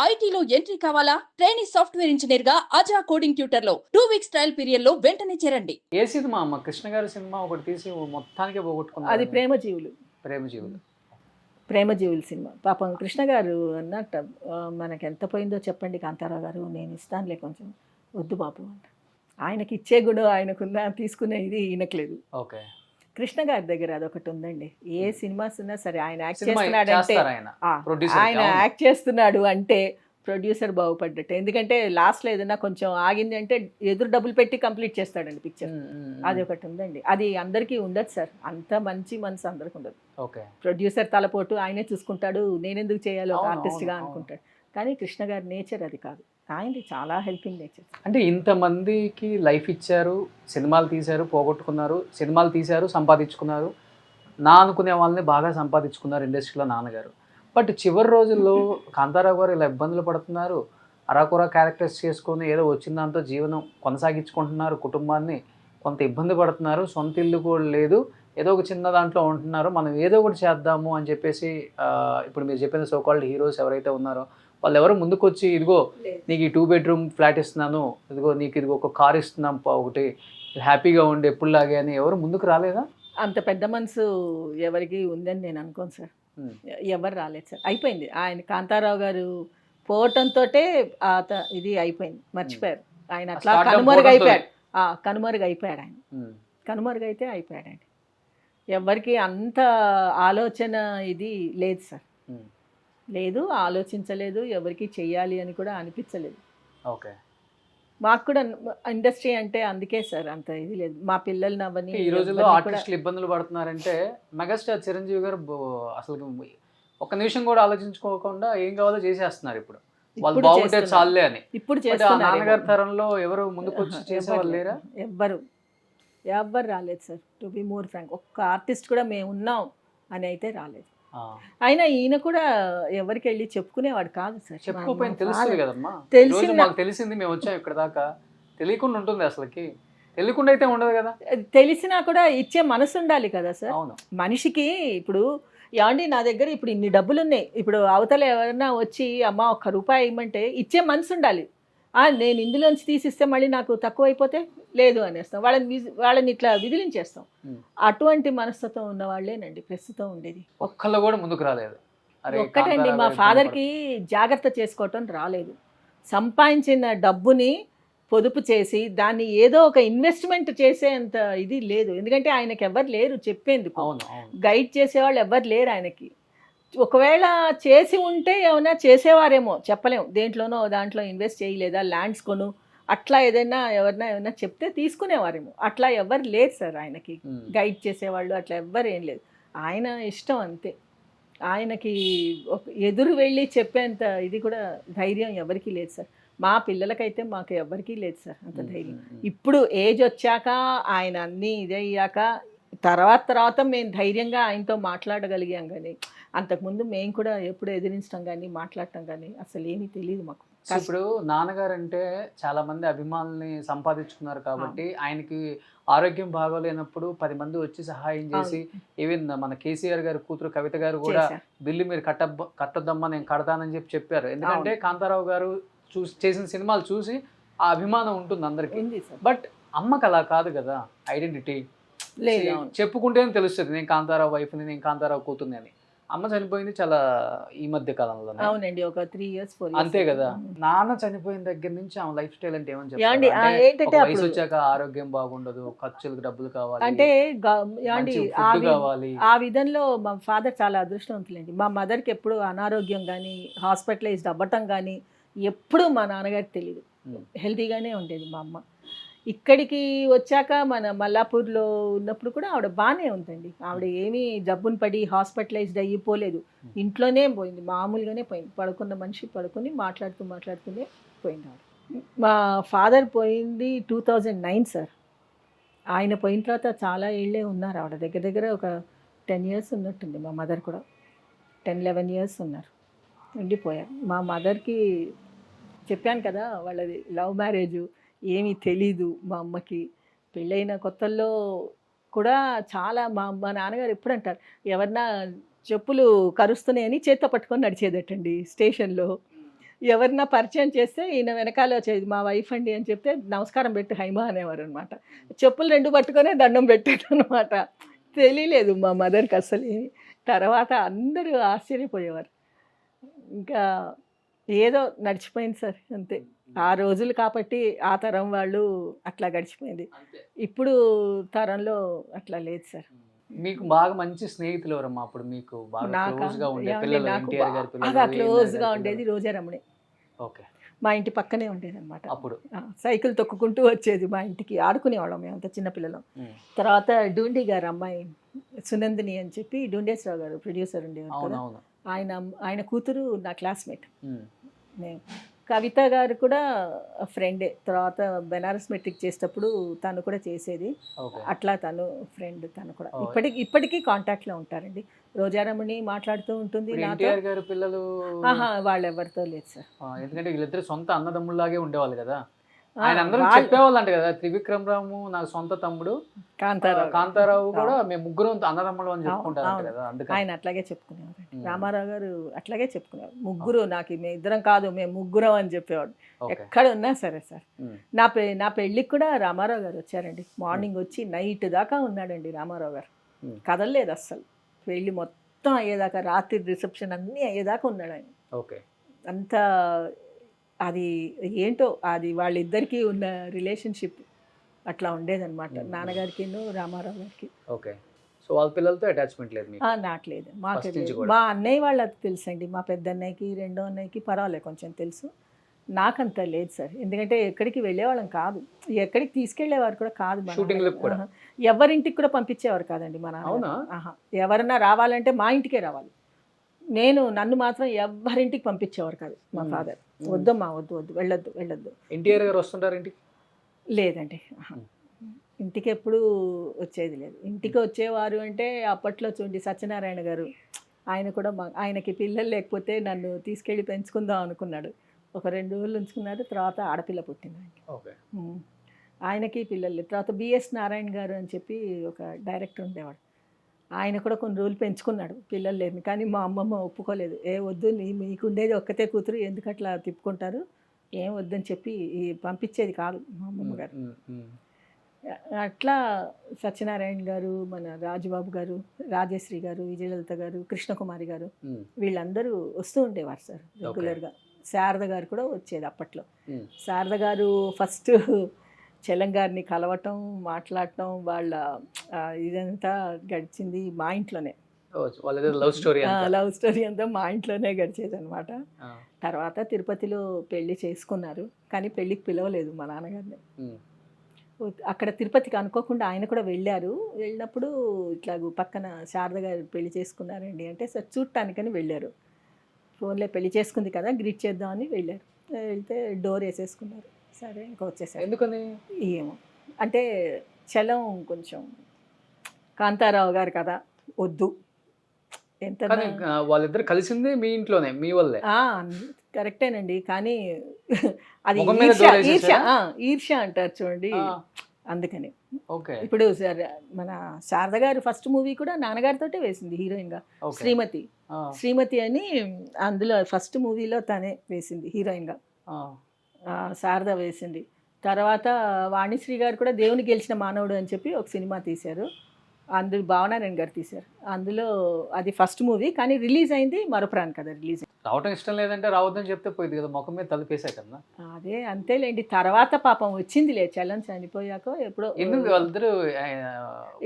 ఐటీలో ఎంట్రీ కావాలా? Trainee software engineer గా అజా కోడింగ్ ట్యూటర్ లో 2 వీక్స్ ట్రయల్ పీరియడ్ లో వెంటనే చేరండి. ఏ సినిమా అమ్మ? కృష్ణ గారి సినిమా ఒకటి తీసి మొత్తానికే పోగొట్టుకున్నారు. అది ప్రేమజీవులు. ప్రేమజీవులు. ప్రేమజీవులు సినిమా. పాపం కృష్ణ గారు అన్నట్ట మనకి ఎంత పోయిందో చెప్పండి కాంతారావు గారు, నేను ఇస్తానులే కొంచెం, వద్దు బాబు అంట. ఆయనకి ఇచ్చే గుణం ఆయనకున్న, తీసుకునే ఇది ఈయనకు లేదు. ఓకే. కృష్ణ గారి దగ్గర అదొకటి ఉందండి. ఏ సినిమాస్ ఉన్నా సరే ఆయన యాక్ట్ సినిమా చేస్తున్నాడు అంటే, చేస్తారు ఆయన. ప్రొడ్యూసర్ ఆయన యాక్ట్ చేస్తున్నాడు అంటే ప్రొడ్యూసర్ బాగుపడ్డట్టు. ఎందుకంటే లాస్ట్లో ఏదైనా కొంచెం ఆగింది అంటే ఎదురు డబ్బులు పెట్టి కంప్లీట్ చేస్తాడండి పిక్చర్. అది ఒకటి ఉందండి. అది అందరికీ ఉండదు సార్, అంత మంచి మనసు అందరికి ఉండదు. ఓకే. ప్రొడ్యూసర్ తలపోటు ఆయనే చూసుకుంటాడు, నేనెందుకు చేయాలి ఒక ఆర్టిస్ట్గా అనుకుంటాడు. కానీ కృష్ణ గారి నేచర్ అది కాదు. ఆయనది చాలా హెల్పింగ్ నేచర్. అంటే ఇంతమందికి లైఫ్ ఇచ్చారు, సినిమాలు తీశారు, పోగొట్టుకున్నారు, సినిమాలు తీశారు, సంపాదించుకున్నారు, నా అనుకునే వాళ్ళని బాగా సంపాదించుకున్నారు ఇండస్ట్రీలో నాన్నగారు. బట్ చివరి రోజుల్లో కాంతారావు గారు ఇలా ఇబ్బందులు పడుతున్నారు, అరాకొరా క్యారెక్టర్స్ చేసుకొని ఏదో వచ్చిన దాంతో జీవనం కొనసాగించుకుంటున్నారు, కుటుంబాన్ని కొంత ఇబ్బంది పడుతున్నారు, సొంత ఇల్లు కూడా లేదు, ఏదో ఒక చిన్న దాంట్లో ఉంటున్నారు, మనం ఏదో ఒకటి చేద్దాము అని చెప్పేసి ఇప్పుడు మీరు చెప్పిన సోకాల్డ్ హీరోస్ ఎవరైతే ఉన్నారో వాళ్ళు ఎవరు ముందుకు వచ్చి ఇదిగో నీకు ఈ 2 బెడ్రూమ్ ఫ్లాట్ ఇస్తున్నాను, ఇదిగో నీకు ఇదిగో ఒక కార్ ఇస్తున్నాం ఒకటి, హ్యాపీగా ఉండి ఎప్పుడులాగే అని ఎవరు ముందుకు రాలేదా? అంత పెద్ద మనసు ఎవరికి ఉందని నేను అనుకోను సార్. ఎవరు రాలేదు సార్. అయిపోయింది. ఆయన కాంతారావు గారు పోవటంతో ఇది అయిపోయింది, మర్చిపోయారు ఆయన. అట్లా కనుమరుగైపోయాడు. కనుమరుగైపోయాడు ఆయన. కనుమరుగైతే అయిపోయాడు ఆయన. ఎవరికి అంత ఆలోచన ఇది లేదు సార్. లేదు, ఆలోచించలేదు, ఎవరికి చెయ్యాలి అని కూడా అనిపించలేదు. ఓకే. మాకు కూడా ఇండస్ట్రీ అంటే అందుకే సార్ అంత ఇది లేదు. మా పిల్లల్ని అవన్నీ ఈ రోజుల్లో ఆర్టిస్టులు ఇబ్బందులు పడుతున్నారంటే మెగాస్టార్ చిరంజీవి గారు అసలు ఒక నిమిషం కూడా ఆలోచించుకోకుండా ఏం కావాలో చేసేస్తున్నారు. ఇప్పుడు వాళ్ళు బాగుంటే చాలే అని. ఇప్పుడు నాన్నగారి తరంలో ఎవరు ముందుకు వచ్చి చేసేవాళ్ళు లేరా? ఎవ్వరు రాలేదు sir. To be more frank, ఒక్క ఆర్టిస్ట్ కూడా మేము ఉన్నాం అని అయితే రాలేదు. అయినా ఈయన కూడా ఎవరికి వెళ్ళి చెప్పుకునేవాడు కాదు సార్. చెప్పుకోపోయిన తెలుస్తుంది కదమ్మా. మాకు తెలిసింది, మేము వచ్చాం ఇక్కడ దాకా, తెలియకుండా ఉంటుంది అసలుకి. తెలియకుండా అయితే ఉండదు కదా. తెలిసినా కూడా ఇచ్చే మనసు ఉండాలి కదా సార్. అవును. మనిషికి ఇప్పుడు ఏమండి నా దగ్గర ఇప్పుడు ఇన్ని డబ్బులు ఉన్నాయి, ఇప్పుడు అవతల ఎవరైనా వచ్చి అమ్మ ₹1 ఇవ్వమంటే ఇచ్చే మనసు ఉండాలి. నేను ఇందులోంచి తీసిస్తే మళ్ళీ నాకు తక్కువ అయిపోతే లేదు అనేస్తాం, వాళ్ళని ఇట్లా విదిలించేస్తాం. అటువంటి మనస్తత్వం ఉన్న వాళ్ళేనండి ప్రస్తుతం ఉండేది. ఒక్కళ్ళు కూడా ముందుకు రాలేదు. ఒక్కటండి, మా ఫాదర్కి జాగ్రత్త చేసుకోవటం రాలేదు. సంపాదించిన డబ్బుని పొదుపు చేసి దాన్ని ఏదో ఒక ఇన్వెస్ట్మెంట్ చేసేంత ఇది లేదు. ఎందుకంటే ఆయనకి ఎవరు లేరు చెప్పేందుకు, గైడ్ చేసేవాళ్ళు ఎవరు లేరు ఆయనకి. ఒకవేళ చేసి ఉంటే ఏమైనా చేసేవారేమో చెప్పలేము. దేంట్లోనో దాంట్లో ఇన్వెస్ట్ చేయలేదా, ల్యాండ్స్ కొను, అట్లా ఏమైనా చెప్తే తీసుకునేవారేమో. అట్లా ఎవరు లేరు సార్ ఆయనకి గైడ్ చేసేవాళ్ళు, అట్లా ఎవ్వరు ఏం లేదు. ఆయన ఇష్టం అంతే. ఆయనకి ఎదురు వెళ్ళి చెప్పేంత ఇది కూడా ధైర్యం ఎవరికి లేదు సార్. మా పిల్లలకైతే మాకు ఎవరికీ లేదు సార్ అంత ధైర్యం. ఇప్పుడు ఏజ్ వచ్చాక ఆయన అన్నీ ఇదయ్యాక తర్వాత మేము ధైర్యంగా ఆయనతో మాట్లాడగలిగాం. కానీ అంతకుముందు మేము కూడా ఎప్పుడు ఎదిరించడం కానీ మాట్లాడటం కానీ అసలు ఏమీ తెలియదు మాకు. ఇప్పుడు నాన్నగారు అంటే చాలా మంది అభిమానుల్ని సంపాదించుకున్నారు కాబట్టి ఆయనకి ఆరోగ్యం బాగోలేనప్పుడు 10 మంది వచ్చి సహాయం చేసి, ఈవెన్ మన కేసీఆర్ గారు కూతురు కవిత గారు కూడా బిల్లు మీరు కట్టొద్దమ్మా నేను కడతానని చెప్పారు. ఎందుకంటే కాంతారావు గారు చేసిన సినిమాలు చూసి ఆ అభిమానం ఉంటుంది అందరికి. బట్ అమ్మకి అలా కాదు కదా, ఐడెంటిటీ లేదు, చెప్పుకుంటేనే తెలుస్తుంది నేను కాంతారావు వైఫ్ని, నేను కాంతారావు కూతుర్ని అని. అమ్మ చనిపోయింది చాలా ఈ మధ్య కాలంలో. అవునండి, ఒక 3 years 4 years అంతే కదా. నాన్న చనిపోయిన దగ్గర నుంచి ఆమె లైఫ్ స్టైల్ అంటే ఏమని చెప్తారు? వయసు వచ్చాక ఆరోగ్యం బాగుండదు, ఖర్చులకు డబ్బులు కావాలి అంటే కావాలి. ఆ విధంలో మా ఫాదర్ చాలా అదృష్టవంతులండి. మా మదర్కి ఎప్పుడు అనారోగ్యం కానీ హాస్పిటలైజ్డ్ అవ్వటం కానీ ఎప్పుడు మా నాన్నగారికి తెలియదు. హెల్తీగానే ఉండేది మా అమ్మ. ఇక్కడికి వచ్చాక మన మల్లాపూర్లో ఉన్నప్పుడు కూడా ఆవిడ బాగానే ఉందండి. ఆవిడ ఏమీ జబ్బుని పడి హాస్పిటలైజ్డ్ అయిపోలేదు, ఇంట్లోనే పోయింది, మామూలుగానే పోయింది. పడుకున్న మనిషి పడుకుని మాట్లాడుతూనే పోయింది ఆవిడ. మా ఫాదర్ పోయింది 2009 సార్. ఆయన పోయిన తర్వాత చాలా ఏళ్ళే ఉన్నారు ఆవిడ. దగ్గర ఒక 10 years ఉన్నట్టుంది. మా మదర్ కూడా 10-11 years ఉన్నారు, ఉండిపోయారు. మా మదర్కి చెప్పాను కదా, వాళ్ళది లవ్ మ్యారేజ్, ఏమీ తెలీదు. మా అమ్మకి పెళ్ళైన కొత్తల్లో కూడా చాలా మా నాన్నగారు ఎప్పుడు అంటారు, ఎవరన్నా చెప్పులు కరుస్తున్నాయని చేత్తో పట్టుకొని నడిచేదటండి స్టేషన్లో. ఎవరన్నా పరిచయం చేస్తే ఈయన వెనకాల వచ్చేది మా వైఫ్ అండి అని చెప్తే నమస్కారం పెట్టి హైమా అనేవారు అనమాట. చెప్పులు 2 పట్టుకొనే దండం పెట్టేది అనమాట. తెలియలేదు మా మదర్కి అసలు ఏమి. తర్వాత అందరూ ఆశ్చర్యపోయేవారు. ఇంకా ఏదో నడిచిపోయింది సార్ అంతే. ఆ రోజులు కాబట్టి ఆ తరం వాళ్ళు అట్లా గడిచిపోయింది. ఇప్పుడు తరంలో అట్లా లేదు సార్. మీకు బాగా మంచి స్నేహితులు ఎవరమ్మా అప్పుడు? మీకు బాగా నాకు క్లోజ్ గా ఉండే ఏమండి, పిల్లలు, నాకు ఎన్టీఆర్ గారి పిల్లలు, బాగా ఏఎన్ఆర్ క్లోజ్గా గారి ఉండేది పిల్లలు? రోజారమణి. ఓకే. మా ఇంటి పక్కనే ఉండేది అనమాట. అప్పుడు సైకిల్ తొక్కుకుంటూ వచ్చేది మా ఇంటికి, ఆడుకునేవాళ్ళం మేము అంత చిన్నపిల్లలం. ఉమ్. తర్వాత డూండి గారు అమ్మాయి సునందిని అని చెప్పి డూండేశ్వరరావు గారు ప్రొడ్యూసర్ ఉండేవారు కదా, అవునవును. ఆయన కూతురు నా క్లాస్మేట్. ఉమ్. నేను కవిత గారు కూడా ఫ్రెండే. తర్వాత బెనారస్ మెట్రిక్ చేసేటప్పుడు తను కూడా చేసేది. ఓకే. అట్లా తను ఫ్రెండ్, తను కూడా ఓ. ఇప్పటికీ కాంటాక్ట్లో ఉంటారండి. రోజారమణి మాట్లాడుతూ ఉంటుంది ఇప్పుడు నాతో. ఎన్టీఆర్ గారి పిల్లలు వాళ్ళు ఎవరితో లేదు సార్. ఎందుకంటే వీళ్ళిద్దరు సొంత అన్నదమ్ముల్లాగే ఉండేవాళ్ళు కదా. ఆ, ఆయన అందరూ వాళ్ళు- చెప్పేవాళ్ళు అంట కదా, త్రివిక్రమ్ రాము నాకు సొంత తమ్ముడు, కాంతారావు కాంతారావు కూడా మేము ముగ్గురం అన్నదమ్ములు అని చెప్పుకుంటారు అవును. కదా. అందుకని ఆయన అట్లాగే చెప్పుకునేవారు. ఉమ్. రామారావు గారు అట్లాగే చెప్పుకునేవారు. ముగ్గురు, నాకు మేము ఇద్దరం కాదు, మేము ముగ్గురం అని చెప్పేవాడు. ఓకే. ఎక్కడ ఉన్నా సరే సార్. ఉమ్. నా పెళ్ళికి కూడా రామారావు గారు వచ్చారండి. మార్నింగ్ వచ్చి నైట్ దాకా ఉన్నాడండి రామారావు గారు. ఉమ్. కదలలేదు అస్సలు. పెళ్ళి మొత్తం అయ్యేదాకా, రాత్రి రిసెప్షన్ అన్నీ అయ్యేదాకా ఉన్నాడు ఆయన. ఓకే. అంత అది ఏంటో, అది వాళ్ళిద్దరికీ ఉన్న రిలేషన్షిప్ అట్లా ఉండేదన్నమాట. నాన్నగారికి రామారావు గారికి. ఓకే. సో వాళ్ళ పిల్లలతో అటాచ్మెంట్ లేదు మీకు? నాకు లేదు, మాకు First నుంచి లేదు. కూడా? మా అన్నయ్య వాళ్ళకి తెలుసండి. మా పెద్ద అన్నయ్యకి, రెండో అన్నయ్యకి పర్వాలేదు కొంచెం తెలుసు. నాకంత లేదు సార్. ఎందుకంటే ఎక్కడికి వెళ్ళేవాళ్ళం కాదు, ఎక్కడికి తీసుకెళ్లేవారు కూడా కాదు. మా Shooting లకు కూడా? నాన్నగారు. ఎవరింటికి కూడా పంపించేవారు కాదండి మా నాన్న. అవునా? ఎవరన్నా రావాలంటే మా ఇంటికే రావాలి. నన్ను మాత్రం ఎవరింటికి పంపించేవారు కాదు మా ఫాదర్. వద్దమ్మా, వద్దు వద్దు, వెళ్ళొద్దు. ఎన్టీఆర్ గారు వస్తుంటారు ఇంటికి? లేదండి. ఇంటికి ఎప్పుడు వచ్చేది లేదు. ఇంటికి వచ్చేవారు అంటే అప్పట్లో చూడండి సత్యనారాయణ గారు, ఆయన కూడా ఆయనకి పిల్లలు లేకపోతే నన్ను తీసుకెళ్ళి పెంచుకుందాం అనుకున్నాడు. ఒక 2 రోజులు ఉంచుకున్నాడు. తర్వాత ఆడపిల్ల పుట్టింది ఆయనకి. ఓకే. ఆయనకి పిల్లలు లేరు. తర్వాత బిఎస్ నారాయణ గారు అని చెప్పి ఒక డైరెక్టర్ ఉండేవాడు. ఆయన కూడా కొన్ని రోజులు పెంచుకున్నాడు, పిల్లలు లేని. కానీ మా అమ్మమ్మ ఒప్పుకోలేదు. వద్దు, మీకు ఉండేది ఒక్కతే కూతురు, ఎందుకు అట్లా తిప్పుకుంటారు, ఏం వద్దని చెప్పి పంపించేది కాదు మా అమ్మమ్మ గారు. అట్లా సత్యనారాయణ గారు, మన రాజుబాబు గారు, రాజశ్రీ గారు, విజయలలిత గారు, కృష్ణకుమారి గారు, వీళ్ళందరూ వస్తూ ఉండేవారు సార్ రెగ్యులర్గా. శారద గారు కూడా వచ్చేది అప్పట్లో. శారద గారు ఫస్ట్ చలం గారిని కలవటం, మాట్లాడటం, వాళ్ళ ఇదంతా గడిచింది మా ఇంట్లోనే. లవ్ స్టోరీ అంతా మా ఇంట్లోనే గడిచేది అనమాట. తర్వాత తిరుపతిలో పెళ్లి చేసుకున్నారు, కానీ పెళ్ళికి పిలవలేదు మా నాన్నగారిని. అక్కడ తిరుపతికి అనుకోకుండా ఆయన కూడా వెళ్ళారు. వెళ్ళినప్పుడు ఇట్లా పక్కన శారద గారు పెళ్లి చేసుకున్నారండి అంటే సార్ చూడటానికని వెళ్ళారు. ఫోన్లో పెళ్లి చేసుకుంది కదా, గ్రీట్ చేద్దామని వెళ్ళారు. వెళ్తే డోర్ వేసేసుకున్నారు. సరే ఇంకా వచ్చేసారు. ఎందుకని ఏమో, అంటే చలం కొంచెం కాంతారావు గారు కదా, వద్దు. ఎంత వాళ్ళిద్దరు కలిసింది మీ ఇంట్లోనే, మీ వల్లే. కరెక్టేనండి, కానీ అది ముఖం మీద ఈర్ష్య అంటారు చూడండి, అందుకని. ఓకే. ఇప్పుడు మన శారద గారు ఫస్ట్ మూవీ కూడా నాన్నగారితోటే వేసింది హీరోయిన్గా. శ్రీమతి అని అందులో ఫస్ట్ మూవీలో తనే వేసింది హీరోయిన్గా, శారద వేసింది. తర్వాత వాణిశ్రీ గారు కూడా దేవుని గెలిచిన మానవుడు అని చెప్పి ఒక సినిమా తీశారు. అందులో భావనారాయణ గారు తీశారు. అందులో అది ఫస్ట్ మూవీ, కానీ రిలీజ్ అయింది మరోప్రాన్ కదా. రిలీజ్ రావటం ఇష్టం లేదంటే రావద్దని చెప్తే పోయింది కదా, ముఖం మీద తలుపేసా కదా. అదే అంతేలేండి. తర్వాత పాపం వచ్చిందిలే, చలం చనిపోయాక ఎప్పుడో. ఎందుకు వాళ్ళిద్దరు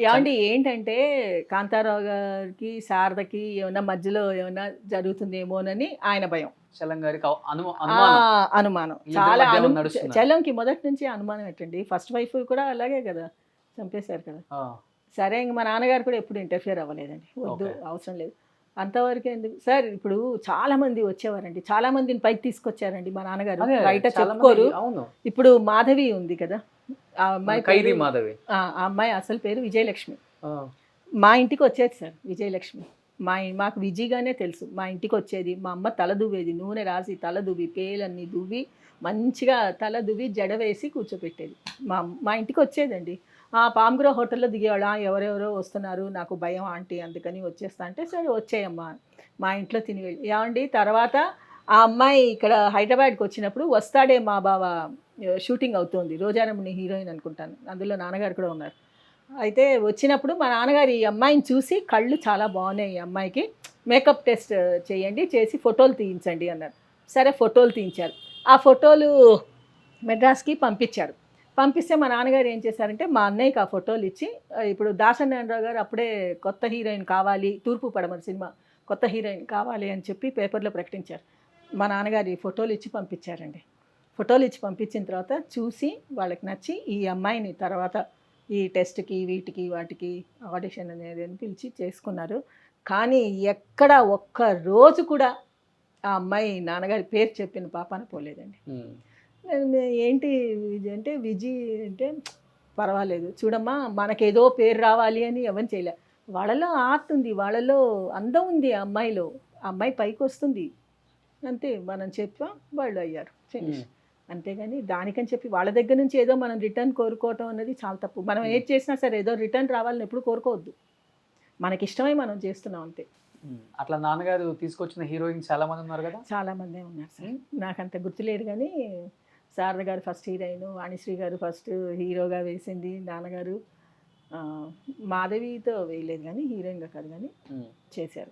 ఏమండి, ఏంటంటే కాంతారావు గారికి శారదకి ఏమన్నా మధ్యలో ఏమన్నా జరుగుతుందేమోనని ఆయన భయం, చలం గారికి అనుమానం. చాలా చలంకి మొదటి నుంచి అనుమానం ఏంటండి. ఫస్ట్ వైఫ్ కూడా అలాగే కదా, చంపేశారు కదా. సరే, ఇంక మా నాన్నగారు కూడా ఎప్పుడు ఇంటర్ఫియర్ అవ్వలేదండి. వద్దు, అవసరం లేదు అంతవరకు ఎందుకు సార్. ఇప్పుడు చాలా మంది వచ్చేవారండి, చాలా మందిని పైకి తీసుకొచ్చారండి మా నాన్నగారు, బయట చెప్పుకోరు. ఇప్పుడు మాధవి ఉంది కదా, ఆ అమ్మాయి అసలు పేరు విజయలక్ష్మి. మా ఇంటికి వచ్చేది సార్ విజయలక్ష్మి. మాకు విజయగానే తెలుసు. మా ఇంటికి వచ్చేది, మా అమ్మ తల దువ్వేది, నూనె రాసి తల దువ్వి, పేలన్నీ దువ్వి, మంచిగా తల దువ్వి జడ వేసి కూర్చోపెట్టేది. మా ఇంటికి వచ్చేదండి. పామ్గ్రో హోటల్లో దిగేవాళ్ళ, ఎవరెవరో వస్తున్నారు, నాకు భయం ఆంటీ అందుకని వచ్చేస్తా అంటే, సరే వచ్చేయమ్మా, మా ఇంట్లో తిని వెళ్ళి. ఏమండి తర్వాత ఆ అమ్మాయి ఇక్కడ హైదరాబాద్కి వచ్చినప్పుడు వస్తాడే మా బావ షూటింగ్ అవుతుంది, రోజారమణి హీరోయిన్ అనుకుంటాను, అందులో నాన్నగారు కూడా ఉన్నారు. అయితే వచ్చినప్పుడు మా నాన్నగారు ఈ అమ్మాయిని చూసి కళ్ళు చాలా బాగున్నాయి, ఈ అమ్మాయికి మేకప్ టెస్ట్ చేయండి, చేసి ఫోటోలు తీయించండి అన్నారు. సరే ఫోటోలు తీయించారు. ఆ ఫోటోలు మెడ్రాస్కి పంపించారు. పంపిస్తే మా నాన్నగారు ఏం చేశారంటే మా అన్నయ్యకి ఆ ఫోటోలు ఇచ్చి, ఇప్పుడు దాసనారాయణరావు గారు అప్పుడే కొత్త హీరోయిన్ కావాలి, తూర్పు పడమర సినిమా కొత్త హీరోయిన్ కావాలి అని చెప్పి పేపర్లో ప్రకటించారు. మా నాన్నగారు ఈ ఫోటోలు ఇచ్చి పంపించారండి. ఫోటోలు ఇచ్చి పంపించిన తర్వాత చూసి వాళ్ళకి నచ్చి ఈ అమ్మాయిని తర్వాత ఈ టెస్ట్కి వీటికి వాటికి ఆడిషన్ అనేది అని పిలిచి చేసుకున్నారు. కానీ ఎక్కడ ఒక్క రోజు కూడా ఆ అమ్మాయి నాన్నగారి పేరు చెప్పిన పాపాన పోలేదండి. ఏంటి అంటే విజి అంటే పర్వాలేదు చూడమ్మా, మనకేదో పేరు రావాలి అని ఎవరు చేయలే. వాళ్ళలో ఆర్ట్ ఉంది, వాళ్ళలో అందం ఉంది, ఆ అమ్మాయిలో, ఆ అమ్మాయి పైకి వస్తుంది అంతే. మనం చెప్పాం, వాళ్ళు అయ్యారు, ఫినిష్. అంతేగాని దానికని చెప్పి వాళ్ళ దగ్గర నుంచి ఏదో మనం రిటర్న్ కోరుకోవటం అనేది చాలా తప్పు. మనం ఏది చేసినా సరే ఏదో రిటర్న్ రావాలని ఎప్పుడు కోరుకోవద్దు, మనకి ఇష్టమై మనం చేస్తున్నాం అంతే. అట్లా నాన్నగారు తీసుకొచ్చిన హీరోయిన్ చాలా మంది ఉన్నారు కదా? చాలా మందే ఉన్నారు సార్, నాకంత గుర్తులేదు కానీ శారద గారు ఫస్ట్ హీరోయిన్, వాణిశ్రీ గారు ఫస్ట్ హీరోగా వేసింది నాన్నగారు. మాధవితో వేయలేదు కానీ హీరోయిన్గా కాదు కానీ చేశారు.